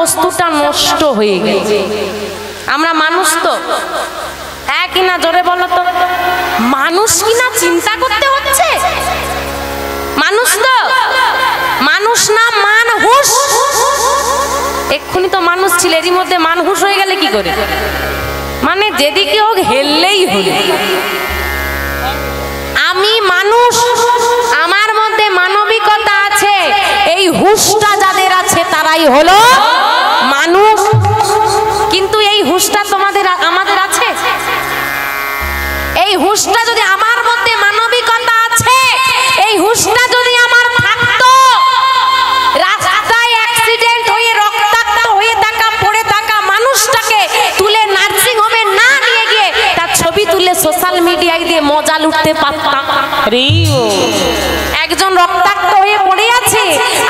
বস্তুটা নষ্ট হয়ে গেছে। আমরা মানুষ তো, হ্যাঁ কিনা জোরে বলো তো? মানুষ কিনা চিন্তা করতে হচ্ছে? মানুষ তো, মানুষ না মানহুস। এক্ষুনি তো মানুষ ছিল, এরই মধ্যে মানহুস হয়ে গেলে কি করে? মানে যেদিকে হোক হেললেই হল। আমি মানুষ, আমার মধ্যে মানবিকতা আছে, এই হুঁশটা যাদের আছে তারাই হলো মানুষ। কিন্তু এই হুঁশটা তোমাদের আমাদের আছে? এই হুঁশটা যদি আমার মধ্যে মানবিকতা আছে, এই হুঁশটা যদি আমার থাকতো, রাস্তায় অ্যাক্সিডেন্ট হয়ে রক্তাক্ত হয়ে থাকা পড়ে থাকা মানুষটাকে তুলে নার্সিং হোমে না নিয়ে গিয়ে তার ছবি তুলে সোশ্যাল মিডিয়ায় দিয়ে মজা লুটতে পারতাম। একজন রক্তাক্ত হয়ে পড়ে আছে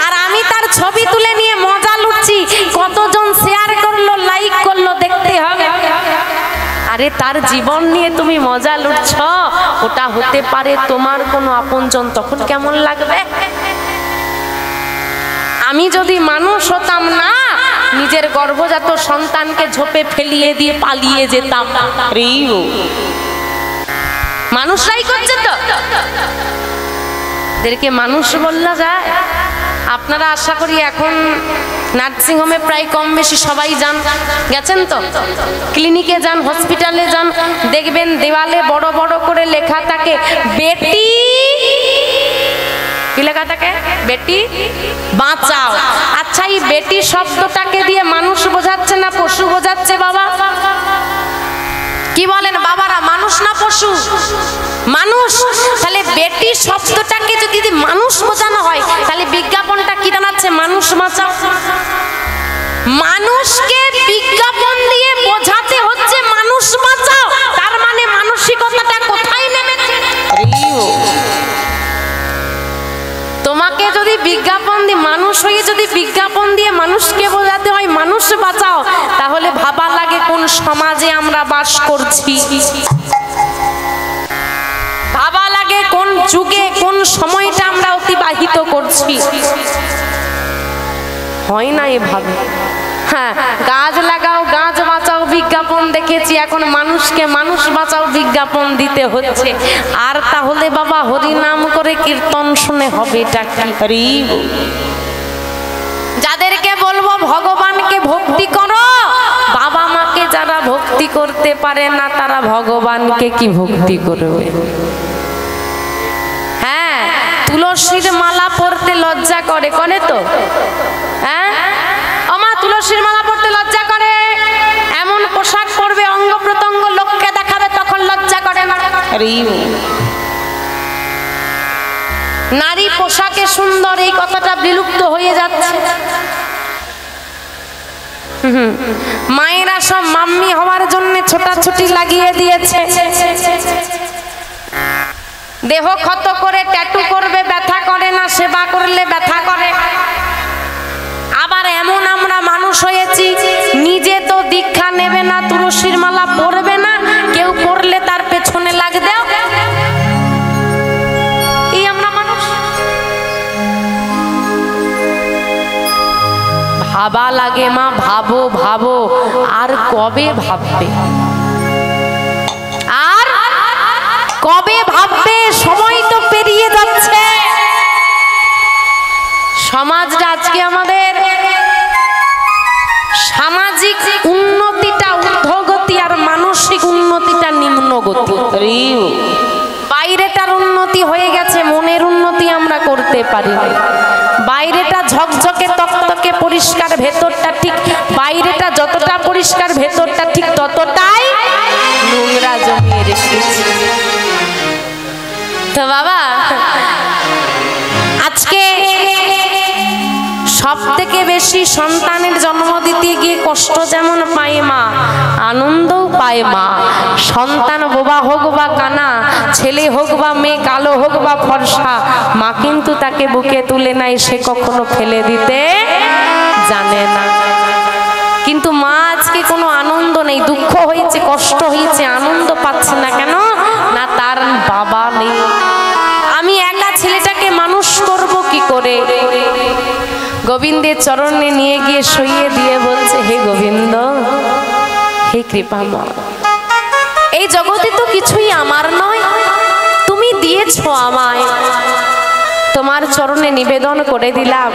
আর আমি তার ছবি তুলে নিয়ে মজা লুটছি, কতজন শেয়ার করলো, লাইক করলো, দেখতে হবে। আরে তার জীবন নিয়ে তুমি মজা লুটছ, ওটা হতে পারে তোমার কোনো আপনজন, তখন কেমন লাগবে? আমি যদি মানুষ হতাম না, নিজের গর্ভজাত সন্তানকে ঝোপে ফেলিয়ে দিয়ে পালিয়ে যেতাম। মানুষরাই করছে তো, এদেরকে মানুষ বললা যায়? আপনারা আশা করি এখন নার্সিং হোমে প্রায় কম বেশি সবাই যান, গেছেন তো? ক্লিনিকে যান, হসপিটালে যান, দেখবেন দেওয়ালে বড় বড় করে লেখা থাকে বেটি, কি লেখা থাকে? বেটি বাঁচাও। আচ্ছা, এই বেটি শব্দটাকে দিয়ে মানুষ বোঝাচ্ছে না পশু বোঝাচ্ছে বাবা? কি বলেন বাবারা, মানুষ না পশু? মানুষ। তাহলে বেটি শব্দটাকে যদি মানুষ বোঝানো হয়, তাহলে বিজ্ঞাপনটা কি দাঁড়াচ্ছে? মানুষ বাঁচাও। মানুষকে বিজ্ঞাপন দিয়ে বোঝাতে হচ্ছে মানুষ বাঁচাও, তার মানে মানসিকতাটা কোথায় নেমেছে? তোমাকে যদি বিজ্ঞাপন দিয়ে মানুষ হয়ে যদি বিজ্ঞাপন দিয়ে মানুষকে বোঝাতে হয় মানুষ বাঁচাও, তাহলে ভাবা লাগে কোন সমাজে আমরা বাস করছি, ভাবা লাগে কোন যুগে কোন সময়টা আমরা অতিবাহিত করছি। হয় না এভাবে। হ্যাঁ, গাছ লাগাও গাছ বাঁচাও বিজ্ঞাপন দেখেছি, এখন মানুষকে মানুষ বাঁচাও বিজ্ঞাপন দিতে হচ্ছে। আর তাহলে বাবা হরি নাম করে কীর্তন শুনে হবে এটা কি? যাদেরকে বলবো ভগবানকে ভক্তি করো, বাবা মাকে যারা ভক্তি করতে পারে না তারা ভগবানকে কি ভক্তি করবে? হ্যাঁ, তুলসীর মালা পরতে লজ্জা করে, করে তো? হ্যাঁ, আমার তুলসীর মালা পরতে লজ্জা করে, এমন পোশাক পরবে অঙ্গ প্রত্যঙ্গ লোককে দেখাবে তখন লজ্জা করে না। নারী পোশাকে সুন্দর, এই কথাটা বিলুপ্ত হয়ে যাচ্ছে। মায়েরা সব মাম্মি হওয়ার জন্য ছোটাছুটি লাগিয়ে দিয়েছে। দেহ ক্ষত করে ট্যাটু করবে, ব্যথা করে না, সেবা করলে ব্যথা করে। আবার এমন আমরা মানুষ হয়েছি, নিজে তো দীক্ষা নেবে না, তুলসীর মালা পরবে না, কেউ পরলে তার পেছনে লাগবে। এই আমরা মানুষ। ভাবা লাগে মা, ভাবো ভাবো, আর কবে ভাববে? আর কবে ভাববে? সময় তো পেরিয়ে যাচ্ছে। সমাজটা আজকে আমাদের সামাজিক উন্নতিটা ঊর্ধ্বগতি আর মানসিক উন্নতিটা নিম্নগতি। বাইরেটার উন্নতি হয়ে গেছে, মনের উন্নতি আমরা করতে পারি। বাইরেটা ঝকঝকে তকতকে পরিষ্কার, ভেতরটা ঠিক, বাইরেটা যতটা পরিষ্কার ভেতরটা ঠিক ততটাই নোংরা জমিয়ে রেখেছি। তো বাবা, আজকে সব থেকে বেশি সন্তানের জন্ম দিতে গিয়ে কষ্ট যেমন পায় মা, আনন্দও পায় মা। সন্তান বোবা হোক বা কানা, ছেলে হোক বা মেয়ে, কালো হোক বা ফর্সা, মা কিন্তু তাকে বুকে তুলে নেয়, সে কখনো ফেলে দিতে জানে না। কিন্তু মা আজকে কোনো আনন্দ নেই, দুঃখ হয়েছে, কষ্ট হয়েছে, আনন্দ পাচ্ছে না। কেন না? তার বাবা নেই। আমি একা ছেলেটাকে মানুষ করব কি করে? গোবিন্দের চরণে নিয়ে গিয়ে শুইয়ে দিয়ে বলছে, হে গোবিন্দ, হে কৃপাময়, এই জগতে তো কিছুই আমার নয়, তুমি দিয়েছো আমায়, তোমার চরণে নিবেদন করে দিলাম,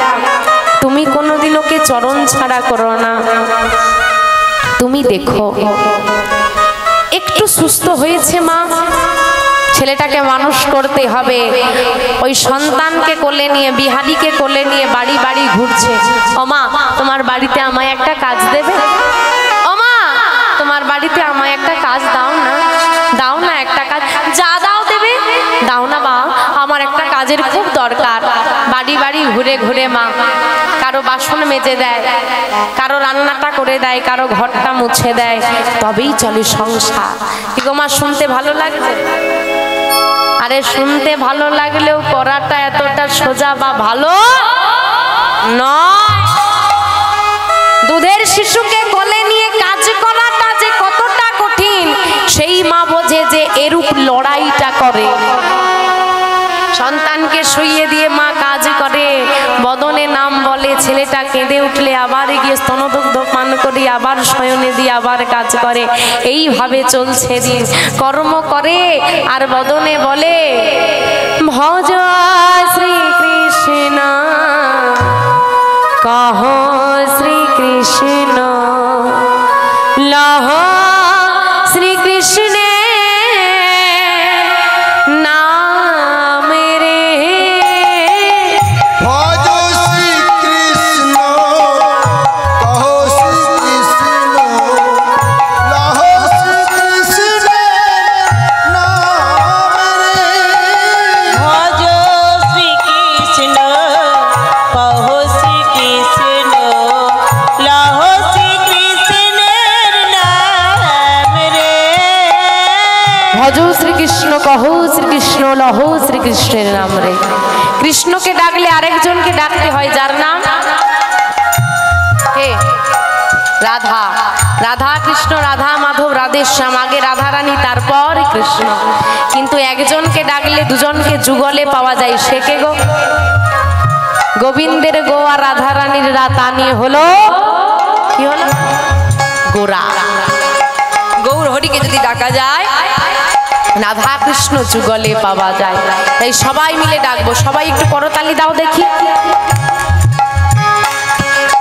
তুমি কোনোদিন ওকে চরণ ছাড়া করো না। তুমি দেখো একটু সুস্থ হয়েছে মা, ছেলেটাকে মানুষ করতে হবে। ওই সন্তানকে কোলে নিয়ে, বিহারীকে কোলে নিয়ে বাড়ি বাড়ি ঘুরছে। ও মা, তোমার বাড়িতে আমায় একটা কাজ দেবে? ও মা, তোমার বাড়িতে আমায় একটা কাজ দাও না, দাও না একটা কাজ, যা দাও দেবে, দাও না মা, আমার একটা কাজের খুব দরকার। বাড়ি বাড়ি ঘুরে ঘুরে মা কারো বাসন মেজে দেয়, কারো রান্নাটা করে দেয়, কারো ঘরটা মুছে দেয়, তবেই চলে সংসার। কি গো মা, শুনতে ভালো লাগছে? আরে শুনতে ভালো লাগলেও করাটা এতটা সোজা বা ভালো নয়। দুধের শিশুকে কোলে নিয়ে কাজ করাটা যে কতটা কঠিন, সেই মা বোঝে যে এরূপ লড়াইটা করে। সন্তানকে শুইয়ে দিয়ে মা কাজ করে, বদনে নাম বলে, ছেলেটা কেঁদে উঠলে আবার গিয়ে স্তনদুগ্ধ পান করি, আবার শয়নে দিয়ে আবার কাজ করে। এইভাবে চলছে দিন, কর্ম করে আর বদনে বলে, ভজ শ্রীকৃষ্ণ কহ শ্রীকৃষ্ণ লহ শ্রীকৃষ্ণ শ্রীকৃষ্ণ কহ শ্রীকৃষ্ণ লহ শ্রীকৃষ্ণের নাম রে। কৃষ্ণকে ডাকলে আরেকজনকে ডাকতে হয়, যার নাম কে? রাধা। রাধা কৃষ্ণ, রাধা মাধব, রাধেশ্যাম, আগে রাধা রানী, তারপর কৃষ্ণ। কিন্তু একজনকে ডাকলে দুজনকে যুগলে পাওয়া যায়, সে কে গো? গোবিন্দের গো আর রাধা রানীর রা, তা নিয়ে হলো কি হলো? গোরা। গৌর হরিকে যদি ডাকা যায়, রাধা কৃষ্ণ যুগলে পাওয়া যায়। তাই সবাই মিলে ডাকবো, সবাই একটু করতালি দাও দেখি।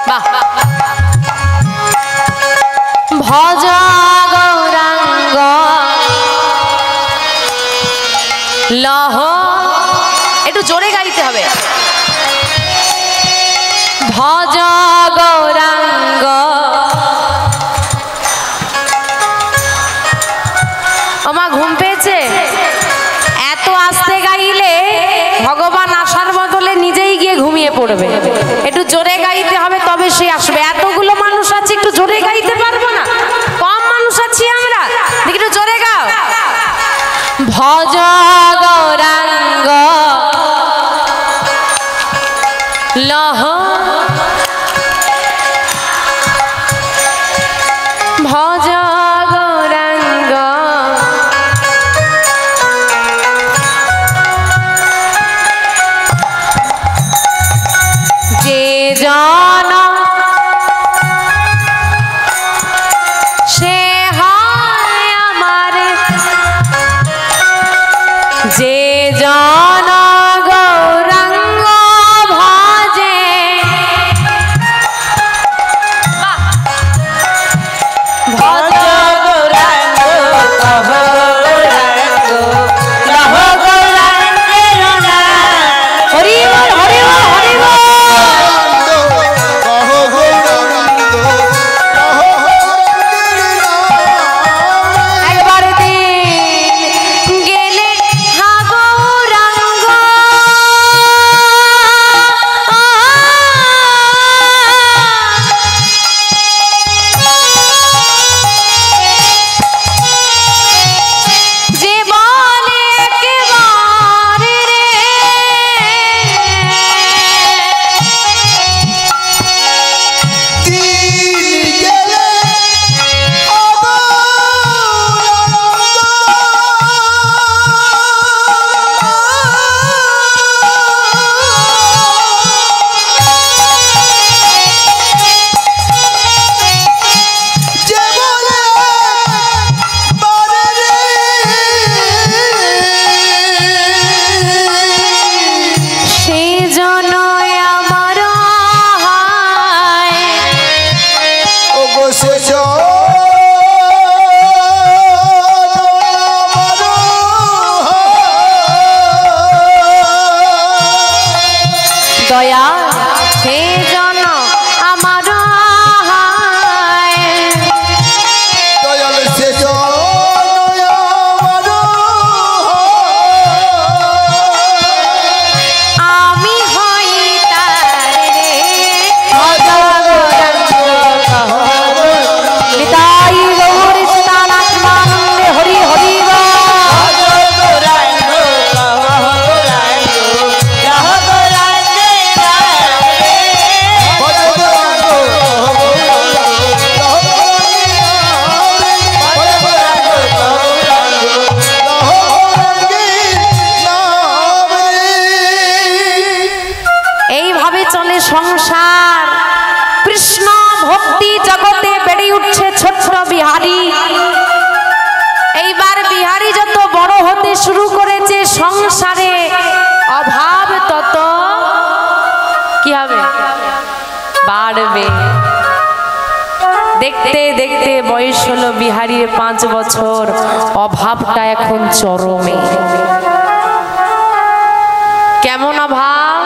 বাহ, ভজ গৌরাঙ্গ লহ, একটু জোরে গাইতে হবে। ভজ গৌরাঙ্গ আমার ঘুম পেয়েছে? এত আস্তে গাইলে ভগবান আসার বদলে নিজেই গিয়ে ঘুমিয়ে পড়বে। একটু জোরে গাইতে হবে, তবে সে আসবে। এতগুলো মানুষ আছে, একটু জোরে গাইতে পারবো না? কম মানুষ আছি আমরা, একটু জোরে গাও। ভজ গৌরাঙ্গ লহ, ভজ গৌরাঙ্গ যে জন সে হয় আমার, যে জন গৌরাঙ্গ ভজে দয়া হে জন আমার দয়াল সে জন আমি হই তার রে নিতাই গৌর চিদানন্দে হরি হরি এইভাবে চলে সংসার। কৃষ্ণ ভক্তি জগতে বেড়ে উঠছে ছোট্ট বিহারী। এইবার বিহারী যত বড় হতে শুরু করেছে সংসারে অভাব তত কি হবে বাড়বে। দেখতে দেখতে বয়স হলো বিহারীর 5 বছর, অভাবটা এখন চরমে। কেমন অভাব?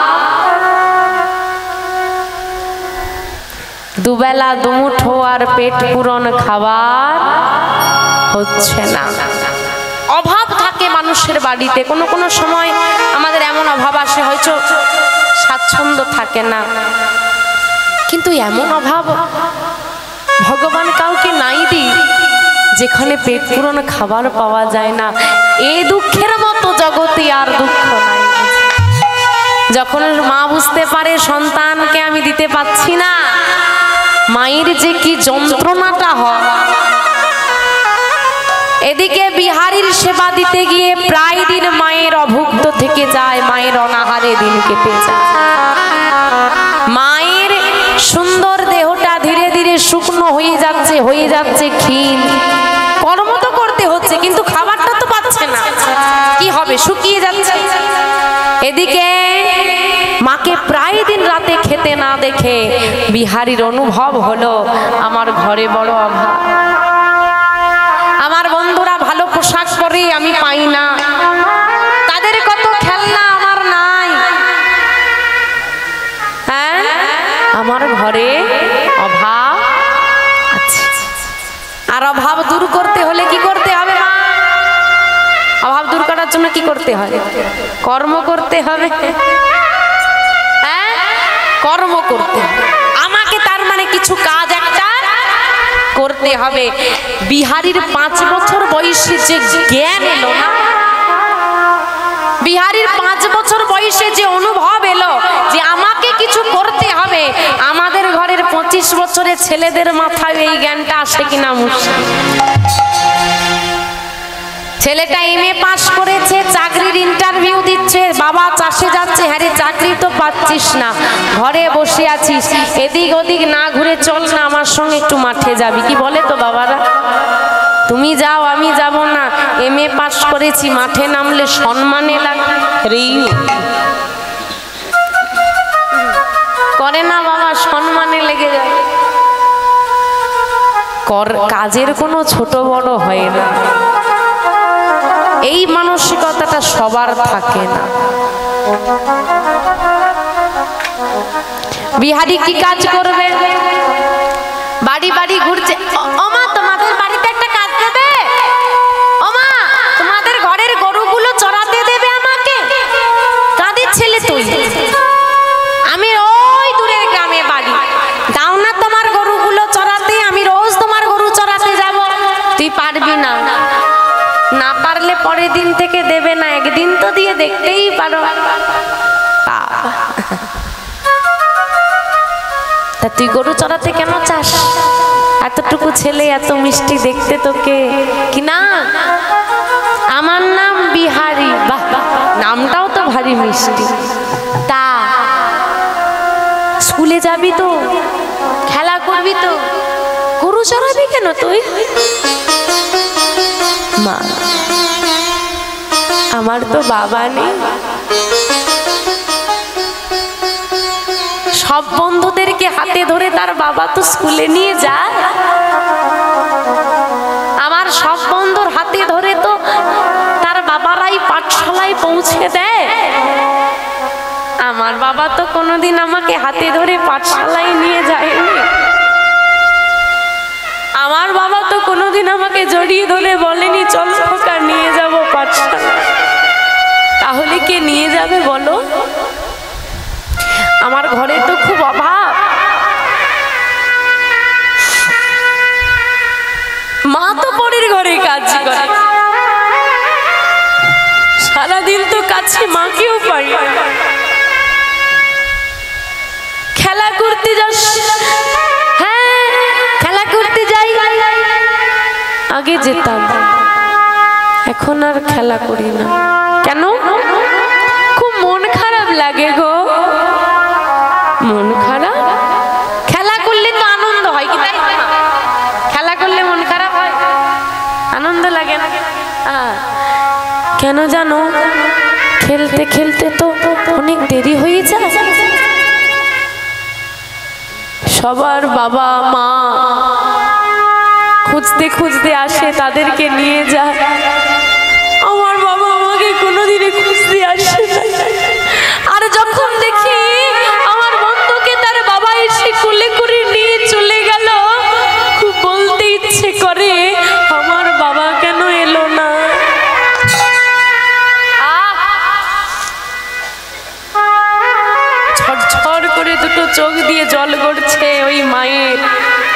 দুবেলা দুমুঠো আর পেট পূরণ খাবার হচ্ছে না। অভাব থাকে মানুষের বাড়িতে। কোনো কোনো সময় আমাদের এমন অভাব আসে হয়তো স্বাচ্ছন্দ্য থাকে না, কিন্তু এমন অভাব ভগবান কাউকে নাই দি যেখানে পেট পূরণ খাবার পাওয়া যায় না। এই দুঃখের মতো জগতে আর দুঃখ নাই। যখন মা বুঝতে পারে সন্তানকে আমি দিতে পাচ্ছি না, মায়ের যে কি যন্ত্রণাটা হয়। এদিকে বিহারীর সেবা দিতে গিয়ে প্রায় দিন মায়ের অভুক্ত থেকে যায়, মায়ের অনাহারে দিন কেটে যায়। মায়ের সুন্দর দেহটা ধীরে ধীরে শুকনো হয়ে যাচ্ছে ক্ষীণ। কর্ম তো করতে হচ্ছে কিন্তু খাবারটা তো পাচ্ছে না, কি হবে, শুকিয়ে যাচ্ছে। এদিকে মাকে প্রায় দিন রাতে খেতে না দেখে বিহারীর অনুভব হলো আমার ঘরে বড় অভাব। আমার বন্ধুরা ভালো পোশাক পরে আমি পাই না, তাদের কত খেলনা আমার নাই। হ্যাঁ, আমার ঘরে অভাব আছে। আর অভাব দূর করতে হলে কি করতে হবে? অভাব দূর করার জন্য কি করতে হয়? কর্ম করতে হবে। কর্ম করতে হবে আমাকে, তার মানে কিছু কাজ একটা করতে হবে। বিহারীর 5 বছর বয়সে যে জ্ঞান এলো না, বিহারীর 5 বছর বয়সে যে অনুভব এলো যে আমাকে কিছু করতে হবে, আমাদের ঘরের 25 বছরের ছেলেদের মাথায় এই জ্ঞানটা আসে কিনা মুশকিল। ছেলেটা এমএ পাস করেছে, চাকরির ইন্টারভিউ দিচ্ছে, বাবা চাষে যাচ্ছে, হ্যাঁ রে চাকরি তো পাচ্ছিস না, ঘরে বসে আছিস, এদিক ওদিক না ঘুরে চল না আমার সঙ্গে একটু মাঠে যাবি। কি বলে তো বাবারা, তুমি যাও আমি যাব না, এমএ পাস করেছি, মাঠে নামলে সম্মানে লাগে করে না বাবা, সম্মানে লেগে যায়। কাজের কোনো ছোট বড় হয় না, এই মানসিকতাটা সবার থাকে না। বিহারী কি কাজ করবে? বাড়ি বাড়ি ঘুরছে। ওমা তোমাদের বাড়িতে একটা কাজ দেবে? ওমা তোমাদের ঘরের গরুগুলো চড়াতে দেবে আমাকে? কাদের ছেলে তুই? আমি ওই দূরের গ্রামে বাড়ি, দাও না তোমার গরুগুলো চড়াতে, আমি রোজ তোমার গরু চড়াতে যাব। তুই পারবি না? না পারলে পরের দিন থেকে দেবে না, একদিন তো দিয়ে দেখতেই পারো। তা তুই গরু চড়াতে কেন চাস? এতটুকু ছেলে, এত মিষ্টি দেখতে তোকে, কি না? আমার নাম বিহারী। বাহ, নামটাও তো ভারী মিষ্টি। তা স্কুলে যাবি তো, খেলা করবি তো, গরু চড়াবি কেন তুই? মা, আমার তো বাবা নেই। সব বন্ধুদেরকে হাতে ধরে তার বাবা তো স্কুলে নিয়ে যায়। আমার সব বন্ধুর হাতে ধরে তো তার বাবারাই পাঠশালায় পৌঁছে দেয়। আমার আমার বাবা তো কোনোদিন আমাকে হাতে ধরে পাঠশালায় নিয়ে যায়নি। আমার বাবা তো কোনোদিন আমাকে জড়িয়ে ধরে বলেনি চল খোকা নিয়ে যাব পাঠশালা। তাহলে কে নিয়ে যাবে বলো? আমার ঘরে তো খুব অভাব। মা তো পরের ঘরে কাজ করে, সারাদিন তো কাছে মাকেও পাই। খেলা করতে যাস? হ্যাঁ খেলা করতে যাই, আগে যেতাম, এখন আর খেলা করি না। কেন? খুব মন খারাপ লাগে গো। মন খারাপ? খেলা করলে তো আনন্দ হয়, কি তাই না? খেলা করলে মন খারাপ হয়, আনন্দ লাগে না? কেন জানো? খেলতে খেলতে তো অনেক দেরি হয়ে যায়। সবার বাবা মা খুঁজতে খুঁজতে আসে, তাদেরকে নিয়ে যায়। আমার বাবা আমাকে কোনোদিনই খুঁজতে আসে না। আর যখন দেখি আমার বন্ধুকে তার বাবা এসে কোলে করে নিয়ে চলে গেল, খুব বলতে ইচ্ছে করে আমার বাবা কেন এলো না। ঝরঝর করে দুটো চোখ দিয়ে জল গড়ছে ওই মায়ের।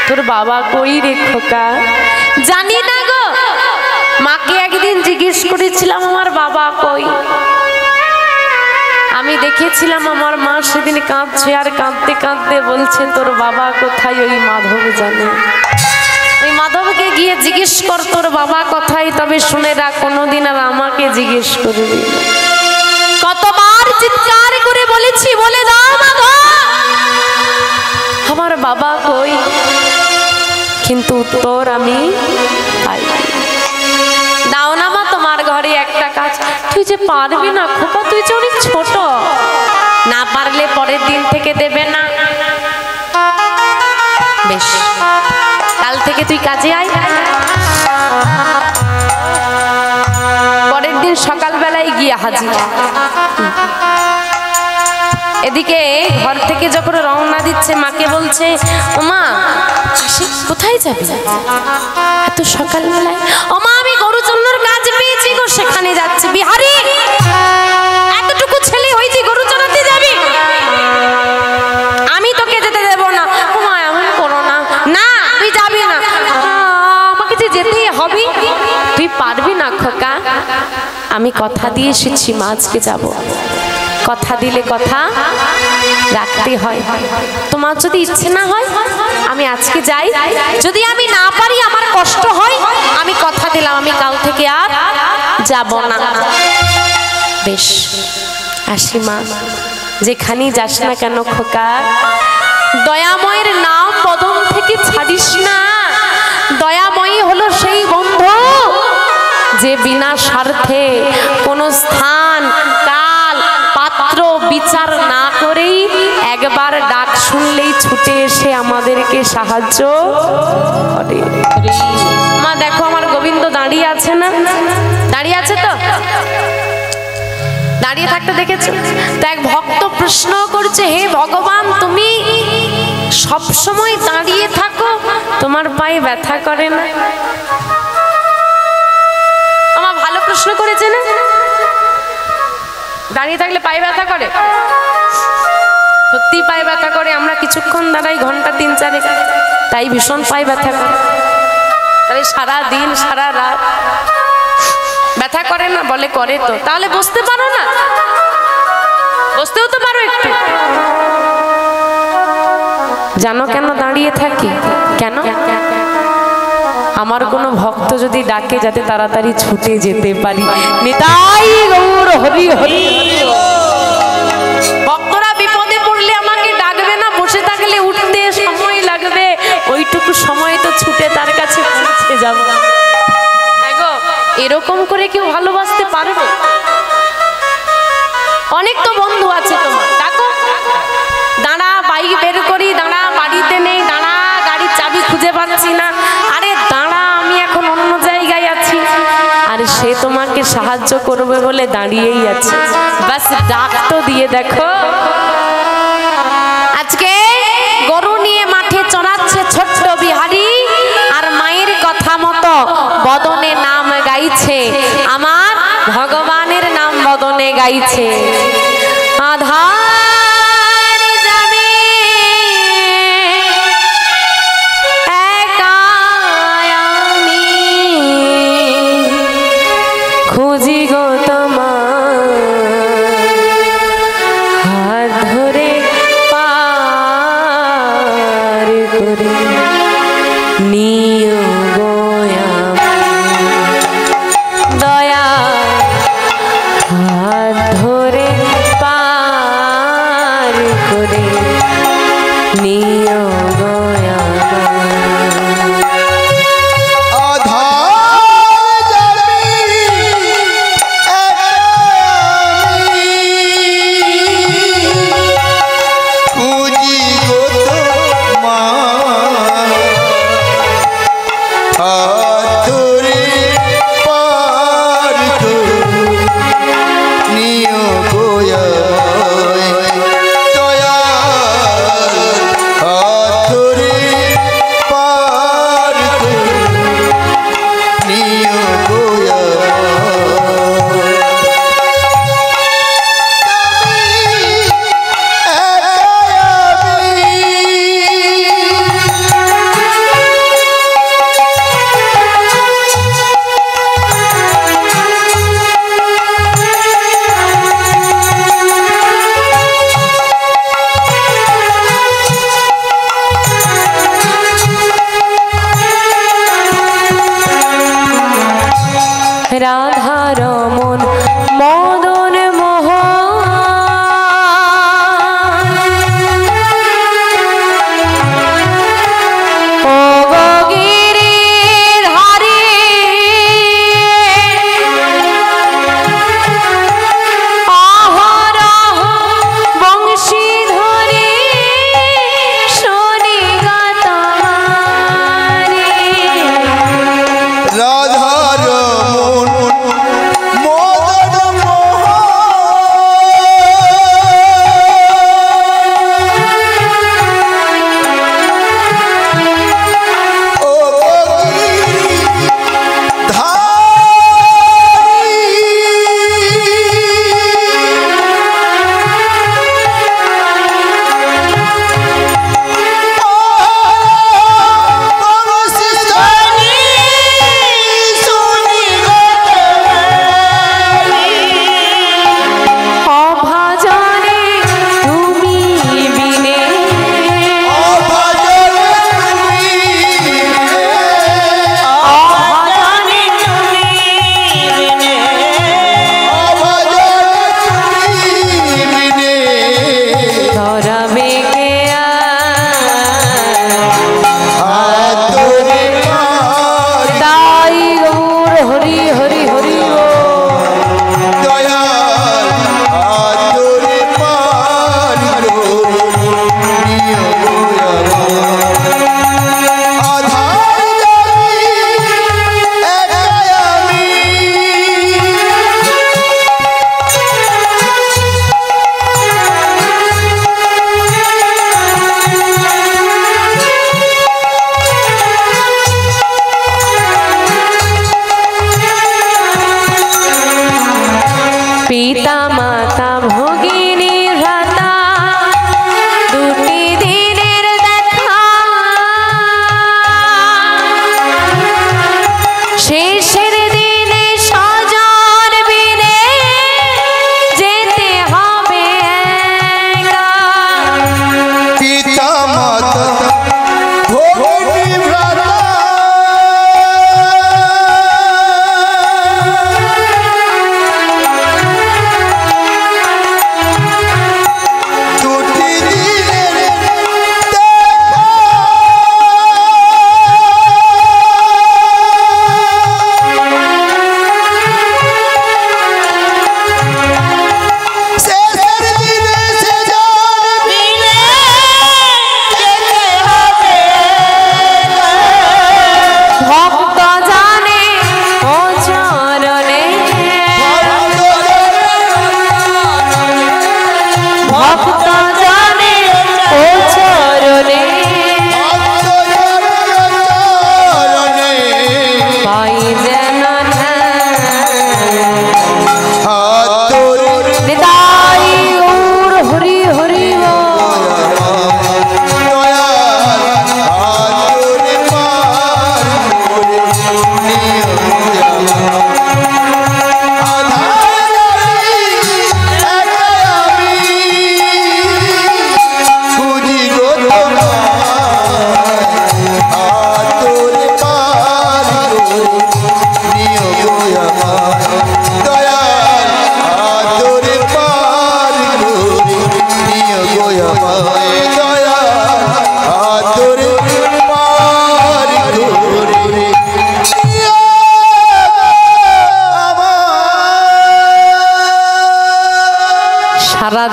তোর বাবা কই রে খোকা? জানি না গো। মাকে একদিন জিজ্ঞেস করেছিলাম আমার বাবা কই। আমি দেখেছিলাম আমার মা সেদিন কাঁদছে, আর কাঁদতে কাঁদতে বলছে তোর বাবা কোথায়? ওই মাধব জানে। ওই মাধবকে গিয়ে জিজ্ঞেস কর তোর বাবা কোথায়, তবে শুনে রাখ কোনোদিন আর আমাকে জিজ্ঞেস করবি। কতবার চিৎকার করে বলেছি, বলে দাও মাধব আমার বাবা কই, কিন্তু উত্তর আমি পাই। দাও না মা তোমার ঘরে একটা কাজ। তুই যে পারবি না খোকা, তুই যে অনেক ছোট, না পারলে পরের দিন থেকে দেবে না। বেশ, কাল থেকে তুই কাজে আয়। পরের দিন সকালবেলায় গিয়ে হাজির। এদিকে ঘর থেকে যখন রওনা দিচ্ছে, মাকে বলছে ও মা কোথায় যাবি এত সকালবেলায়? ও মা আমি গরু চড়ানোর কাজ পেয়েছি গো, সেখানে যাচ্ছি। বিহারি এতটুকু ছেলে হয়েছি গরু চড়াতে যাবি? আমি তোকে যেতে দেব না। ও মা এমন করো না। না তুই যাবি না, আমাকে যে যেতেই হবে। তুই পারবি না খোকা। আমি কথা দিয়ে এসেছি মা আজকে যাব। কথা দিলে কথা রাখতে হয়। তোমার যদি ইচ্ছে না হয় আমি আজকে যাই, যদি আমি না পারি আমার কষ্ট হয়, আমি কথা দিলাম আমি কাল থেকে আর যাব না। বেশ আসি মা, যেখানেই যাস না কেন খোকা, দয়াময়ের নাম বদন থেকে ছাড়িস না। দয়াময়ী হলো সেই বন্ধু যে বিনা স্বার্থে কোনো স্থান কাল পাত্র বিচার না করেই একবার ডাক শুনলেই ছুটে এসে আমাদেরকে সাহায্য করে। মা দেখো আমার গোবিন্দ দাঁড়িয়ে আছে না? দাঁড়িয়ে আছে তো? দাঁড়িয়ে থাকতে দেখেছো তো? এক ভক্ত প্রশ্ন করছে, হে ভগবান তুমি সব সময় দাঁড়িয়ে থাকো, তোমার পায়ে ব্যথা করে না? আমার ভালো প্রশ্ন করেছে না? দাঁড়িয়ে থাকলে পায়ে ব্যথা করে? সত্যি পায়ে ব্যথা করে। আমরা কিছুক্ষণ দাঁড়াই, ঘন্টা 3-4, তাই ভীষণ পায়ে ব্যথা করে। তাহলে সারা দিন সারা রাত ব্যথা করে না? বলে করে তো। তাহলে বসতে পারো না? বসতেও তো পারো একটু। জানো কেন দাঁড়িয়ে থাকি? কেন? আমার কোনো ভক্ত যদি ডাকে যাতে তাড়াতাড়ি ছুটে যেতে পারি। নিতাই গৌর হরি হরি। ভক্তরা বিপদে পড়লে আমাকে ডাকবে না, বসে থাকলে উঠতে সময় লাগবে, ওইটুকু সময় তো ছুটে তার কাছে পৌঁছে যাব। এরকম করে কেউ ভালোবাসতে পারবে? অনেক তো বন্ধু আছে তোমার, ডাকো। দাঁড়া বাইক বের করি, দাঁড়া বাড়িতে নেই, দাঁড়া গাড়ির চাবি খুঁজে পাচ্ছি না, আরে দাঁড়া আমি এখন অন্য জায়গায় আছি। আর সে তোমাকে সাহায্য করবে বলে দাঁড়িয়েই আছে, বাস ডাক তো দিয়ে দেখো। আজকে গরু নিয়ে মাঠে চড়াচ্ছে ছোট্ট বিহারি, আর মায়ের কথা মতো বদনে নাম গাইছে, আমার ভগবানের নাম বদনে গাইছে। আধার যাবে একা আমি খুঁজি গো তোমার, হাত ধরে পার করে নিও গো আমায়, দয়া হাত ধরে পার করে নিও গো আমায়। আধার যাবি একা আমি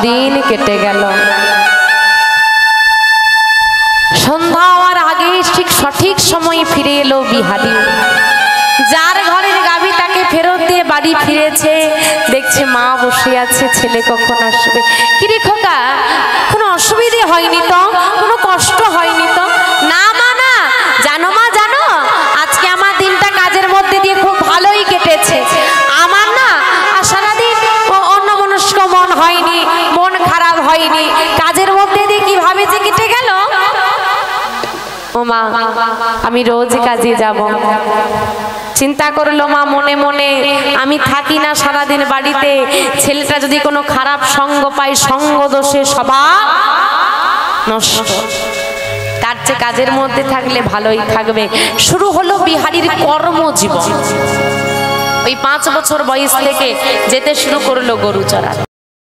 দিন কেটে গেল। সন্ধ্যা হওয়ার আগে ঠিক সঠিক সময় ফিরে এলো বিহারী। যার ঘরের গাভী তাকে ফেরত দিয়ে বাড়ি ফিরেছে, দেখছে মা বসে আছে, ছেলে কখন আসবে। কিরে খোকা, কোনো অসুবিধে হয়নি তো, কোনো কষ্ট হয়নি তো? না মা না, জানো মা জানো, আজকে আমার দিনটা কাজের মধ্যে দিয়ে খুব ভালোই কেটেছে। আমার না সারাদিন অন্যমনস্ক মন হয়নি, মন খারাপ হয়নি, কাজের মধ্যে দিয়ে কিভাবে যে কেটে গেল। ও মা, আমি রোজ কাজে যাব। চিন্তা করলো মা মনে মনে, আমি থাকি না সারাদিন বাড়িতে, ছেলেটা যদি কোনো খারাপ সঙ্গ পায়, সঙ্গ দোষে স্বভাব নষ্ট, তার চেয়ে কাজের মধ্যে থাকলে ভালোই থাকবে। শুরু হলো বিহারীর কর্মজীবন। ওই 5 বছর বয়স থেকে যেতে শুরু করলো গরু চড়াতে।